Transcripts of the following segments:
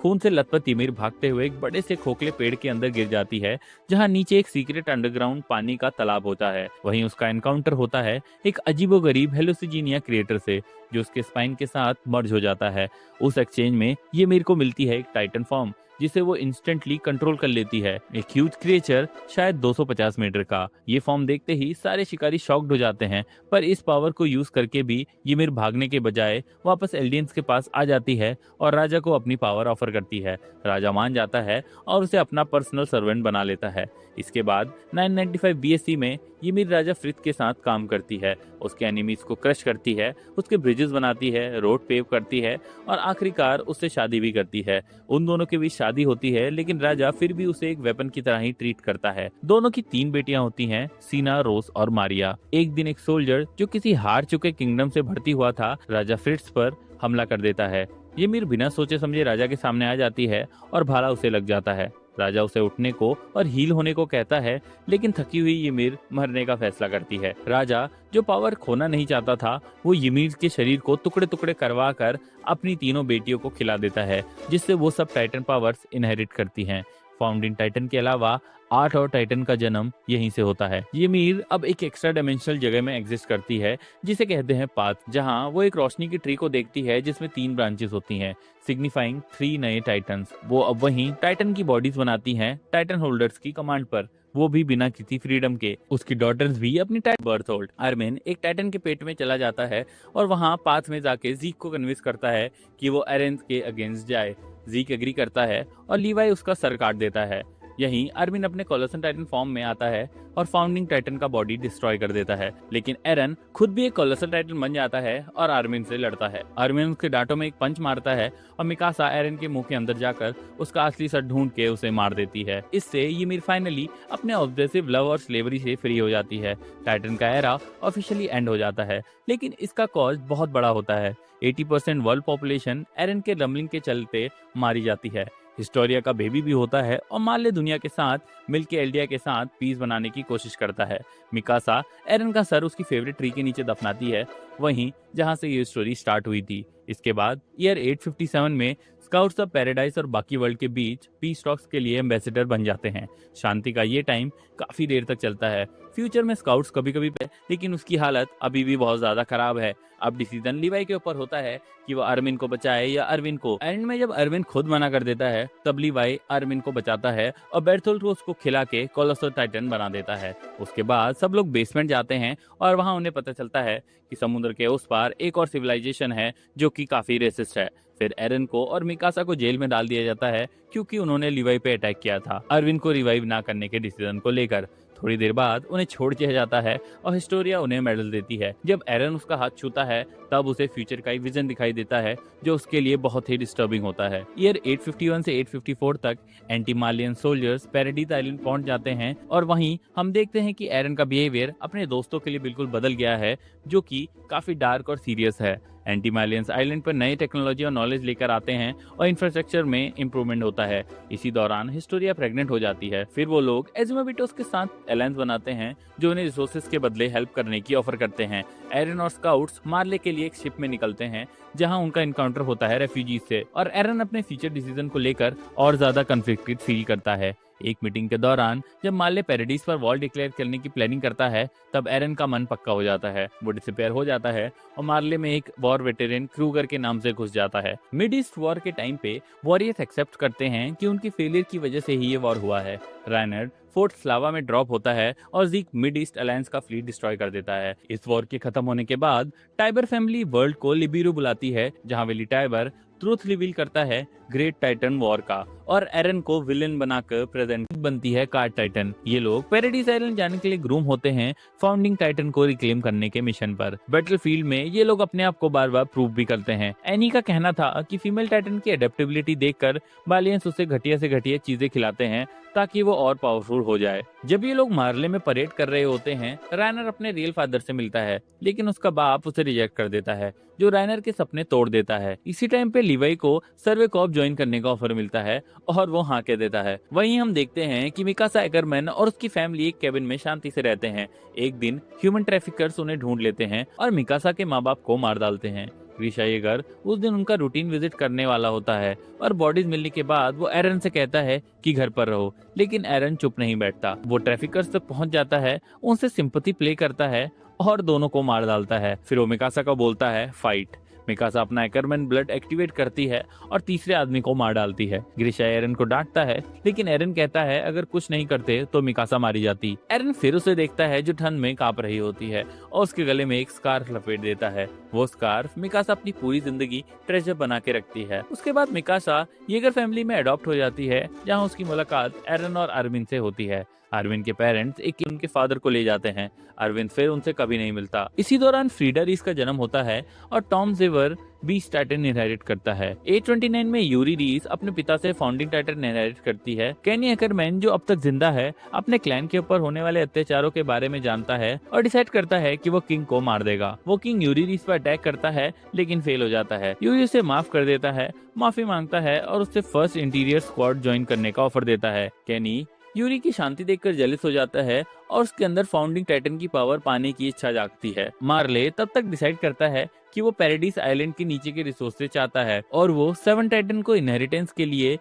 खून से लथपथ ymir भागते हुए एक बड़े से खोखले पेड़ के अंदर गिर जाती है, जहां नीचे एक सीक्रेट अंडरग्राउंड पानी का तालाब होता है। वहीं उसका एनकाउंटर होता है एक अजीबोगरीब हेलुसिजीनिया क्रिएटर से, जो उसके स्पाइन के साथ मर्ज हो जाता है। उस एक्सचेंज में ymir को मिलती है एक टाइटन फॉर्म, जिसे वो इंस्टेंटली कंट्रोल कर लेती है, एक ह्यूज क्रिएचर शायद 250 मीटर का। ये फॉर्म देखते ही सारे शिकारी शॉक्ड हो जाते हैं, पर इस पावर को यूज करके भी ymir भागने के बजाय वापस एल्डियंस के पास आ जाती है और राजा को अपनी पावर ऑफर करती है। राजा मान जाता है और उसे अपना पर्सनल सर्वेंट बना लेता है। इसके बाद 995 BSC में ymir राजा फ्रिथ के साथ काम करती है, उसके एनिमीज को क्रश करती है, उसके ब्रिजेस बनाती है, रोड पेव करती है और आखिरकार उससे शादी भी करती है। उन दोनों के बीच शादी होती है, लेकिन राजा फिर भी उसे एक वेपन की तरह ही ट्रीट करता है। दोनों की 3 बेटियां होती हैं, सीना, रोज और मारिया। एक दिन एक सोल्जर जो किसी हार चुके किंगडम से भर्ती हुआ था, राजा फ्रिट्स पर हमला कर देता है। ymir बिना सोचे समझे राजा के सामने आ जाती है और भाला उसे लग जाता है। राजा उसे उठने को और हील होने को कहता है, लेकिन थकी हुई ymir मरने का फैसला करती है। राजा जो पावर खोना नहीं चाहता था, वो ymir के शरीर को टुकड़े टुकड़े करवा कर अपनी तीनों बेटियों को खिला देता है, जिससे वो सब टाइटन पावर्स इनहेरिट करती हैं। फाउंडिंग टाइटन के अलावा 8 और टाइटन का जन्म यहीं से होता है। ymir अब एक एक्स्ट्रा डायमेंशनल जगह में एग्जिस्ट करती है, जिसे कहते हैं पाथ, जहां वो एक रोशनी की ट्री को देखती है जिसमें 3 ब्रांचेस होती हैं, सिग्निफाइंग 3 नए टाइटन्स। वो अब वहीं टाइटन की बॉडीज बनाती हैं, टाइटन होल्डर्स की कमांड पर, वो भी बिना किसी फ्रीडम के। उसकी डॉटर्स भी अपनी बर्थ होल्ड। आर्मिन एक टाइटन के पेट में चला जाता है और वहां पाथ में जाके जीक को कन्विंस करता है कि वो एरेन के अगेंस्ट जाए। जीक एग्री करता है और लीवाई उसका सर काट देता है। यहीं आर्मिन अपने कोलोसल टाइटन फॉर्म में आता है और फाउंडिंग टाइटन का बॉडी डिस्ट्रॉय कर देता है, लेकिन एरन खुद भी एक कोलोसल टाइटन बन जाता है और आर्मिन से लड़ता है। आर्मिन उसके डांटों में एक पंच मारता है और मिकासा एरन के मुंह के अंदर जाकर उसका असली सर ढूंढ के उसे मार देती है। इससे ymir फाइनली अपने ऑब्सेसिव लव और स्लेवरी से फ्री हो जाती है। टाइटन का एरा ऑफिशियली एंड हो जाता है, लेकिन इसका कॉस्ट बहुत बड़ा होता है। 80% वर्ल्ड पॉपुलेशन एरन के रमलिंग के चलते मारी जाती है। हिस्टोरिया का बेबी भी होता है और माले दुनिया के साथ मिलके एल्डिया के साथ पीस बनाने की कोशिश करता है। मिकासा एरन का सर उसकी फेवरेट ट्री के नीचे दफनाती है, वहीं जहां से ये स्टोरी स्टार्ट हुई थी। इसके बाद ईयर 857 में स्काउट्स ऑफ पैराडाइज और बाकी वर्ल्ड के बीच पीस टॉक्स के लिए एम्बेसडर बन जाते हैं। शांति का ये टाइम काफी देर तक चलता है। फ्यूचर में स्काउट्स कभी कभी, लेकिन उसकी हालत अभी भी बहुत ज्यादा खराब है। अब डिसीजन लीवाई के ऊपर होता है कि वो अरविन को बचाए या अरविन को। एंड में जब अरविन खुद मना कर देता है, तब लीवाई अरविन को बचाता है और बेर्थोल्ट को उसको खिला के कोलोसल टाइटन बना देता है। उसके बाद सब लोग बेसमेंट जाते हैं और वहां उन्हें पता चलता है कि समुद्र के उस पार एक और सिविलाइजेशन है जो कि काफी रेसिस्ट है। फिर एरन को और मिकासा को जेल में डाल दिया जाता है क्योंकि उन्होंने लीवाई पे अटैक किया था, अरविन को रिवाइव ना करने के डिसीजन को लेकर। थोड़ी देर बाद उन्हें छोड़ दिया जाता है और हिस्टोरिया उन्हें मेडल देती है। जब एरन उसका हाथ छूता है, तब उसे फ्यूचर का एक विजन दिखाई देता है जो उसके लिए बहुत ही डिस्टर्बिंग होता है। ईयर 851 से 854 तक एंटीमालियन सोल्जर्स पैराडीज आइलैंड पहुंच जाते हैं और वहीं हम देखते हैं कि एरन का बिहेवियर अपने दोस्तों के लिए बिल्कुल बदल गया है, जो कि काफी डार्क और सीरियस है। एंटीमालियंस आइलैंड पर नई टेक्नोलॉजी और नॉलेज लेकर आते हैं और इंफ्रास्ट्रक्चर में इंप्रूवमेंट होता है। इसी दौरान हिस्टोरिया प्रेग्नेंट हो जाती है। फिर वो लोग एज़ुमाबिटोस के साथ अलायंस बनाते हैं जो उन्हें रिसोर्सेज के बदले हेल्प करने की ऑफर करते हैं। एरन और स्काउट्स मार्ले के लिए एक शिप में निकलते हैं जहां उनका इनकाउंटर होता है रेफ्यूजीज से, और एरन अपने फ्यूचर डिसीजन को लेकर और ज्यादा कन्फ्लिक्टेड फील करता है। एक मीटिंग के दौरान जब मार्ले पैराडीज पर वॉर डिक्लेयर करने की प्लानिंग करता है, तब एरन का मन पक्का हो जाता है। वो डिसअपीयर हो जाता है और मार्ले में एक वॉर वेटेरन क्रूगर के नाम से घुस जाता है। मिड ईस्ट वॉर के टाइम पे वॉरियर्स एक्सेप्ट करते हैं कि उनकी फेलियर की वजह से ही ये वॉर हुआ है। रायनर फोर्ट स्लावा में ड्रॉप होता है और जीक मिड ईस्ट अलायंस का फ्लीट डिस्ट्रॉय कर देता है। इस वॉर के खत्म होने के बाद टाइबर फैमिली वर्ल्ड को लिबिरू बुलाती है, जहां वेली टाइबर ट्रूथ रिवील करता है ग्रेट टाइटन वॉर का, और एरन को विलेन बनाकर प्रेजेंट बनती है कार्ड टाइटन। ये लोग पैराडीज आइलैंड जाने के लिए ग्रूम होते हैं फाउंडिंग टाइटन को रिक्लेम करने के मिशन पर। बैटलफील्ड में ये लोग अपने आप को बार बार प्रूव भी करते हैं। एनी का कहना था कि फीमेल टाइटन की एडेप्टेबिलिटी देखकर बालियंस उसे घटिया से घटिया चीजें खिलाते हैं ताकि वो और पावरफुल हो जाए। जब ये लोग मार्ले में परेड कर रहे होते हैं, रायनर अपने रियल फादर से मिलता है, लेकिन उसका बाप उसे रिजेक्ट कर देता है, जो रायनर के सपने तोड़ देता है। इसी टाइम पे लीवाई को सर्वे कॉप ज्वाइन करने का ऑफर मिलता है और वो हाँ कह देता है। वहीं हम देखते हैं कि मिकासा एकरमैन और उसकी फैमिली एक केबिन में शांति से रहते हैं। एक दिन ह्यूमन ट्रैफिकर्स उन्हें ढूंढ लेते हैं और मिकासा के माँ बाप को मार डालते हैं। ग्रीशा येगर उस दिन उनका रूटीन विजिट करने वाला होता है और बॉडीज मिलने के बाद वो एरन से कहता है कि घर पर रहो, लेकिन एरन चुप नहीं बैठता। वो ट्रैफिकर्स तक पहुंच जाता है, उनसे सिंपैथी प्ले करता है और दोनों को मार डालता है। फिर वो मिकासा को बोलता है फाइट। मिकासा अपना एकरमैन ब्लड एक्टिवेट करती है और तीसरे आदमी को मार डालती है। ग्रीशा एरन को डांटता है, लेकिन एरन कहता है अगर कुछ नहीं करते तो मिकासा मारी जाती। एरन फिर उसे देखता है जो ठंड में कांप रही होती है और उसके गले में एक स्कार्फ लपेट देता है। वो स्कार्फ मिकासा अपनी पूरी जिंदगी ट्रेजर बना के रखती है। उसके बाद मिकासा येगर फैमिली में अडॉप्ट हो जाती है, जहाँ उसकी मुलाकात एरन और अरविंद से होती है। अरविंद के पेरेंट्स एक उनके फादर को ले जाते हैं। अरविंद फिर उनसे कभी नहीं मिलता। इसी दौरान फ्रीडा रीस का जन्म होता है और टॉम जेवर बीस टाइटन इनहेरिट करता है। A29 में यूरी रीस अपने पिता से फाउंडिंग टाइटन इनहेरिट करती है। केनी एकरमैन जो अब तक जिंदा है अपने क्लैन के ऊपर होने वाले अत्याचारों के बारे में जानता है और डिसाइड करता है कि वो किंग को मार देगा। वो किंग यूरी रीस पर अटैक करता है, लेकिन फेल हो जाता है। यूरी उसे माफ कर देता है, माफी मांगता है और उससे फर्स्ट इंटीरियर स्क्वाड ज्वाइन करने का ऑफर देता है। केनी यूरी की शांति देखकर जेलस हो जाता है और उसके अंदर फाउंडिंग टाइटन की पावर पाने की इच्छा जागती है। मार्ले तब तक डिसाइड करता है कि वो पैराडाइज आइलैंड के नीचे के रिसोर्सेज चाहता है और वो 7 टाइटन को इनहेरिटेंस के लिए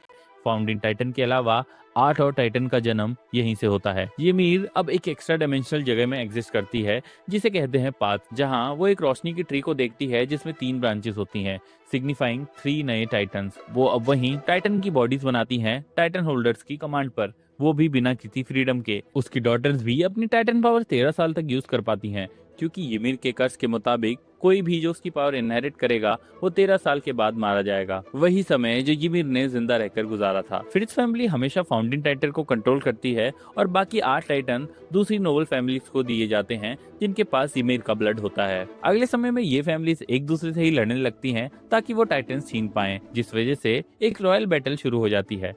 फाउंडिंग टाइटन के अलावा 8 और टाइटन का जन्म यहीं से होता है। ये मीर अब एक एक्स्ट्रा डायमेंशनल जगह में एग्जिस्ट करती है जिसे कहते हैं पाथ, जहां वो एक रोशनी की ट्री को देखती है जिसमें 3 ब्रांचेस होती हैं, सिग्निफाइंग 3 नए टाइटन्स। वो अब वहीं टाइटन की बॉडीज बनाती हैं टाइटन होल्डर्स की कमांड पर, वो भी बिना किसी फ्रीडम के। उसकी डॉटर्स भी अपनी टाइटन पावर 13 साल तक यूज कर पाती हैं, क्योंकि ymir के कर्ज के मुताबिक कोई भी जो उसकी पावर इनहेरिट करेगा वो 13 साल के बाद मारा जाएगा। वही समय जो ymir ने जिंदा रहकर गुजारा था। फ्रिट्ज फैमिली हमेशा फाउंडिंग टाइटन को कंट्रोल करती है और बाकी 8 टाइटन दूसरी नोबल फैमिलीज को दिए जाते हैं जिनके पास ymir का ब्लड होता है। अगले समय में ये फैमिलीज एक दूसरे से ही लड़ने लगती हैं ताकि वो टाइटन छीन पाएं, जिस वजह से एक रॉयल बैटल शुरू हो जाती है।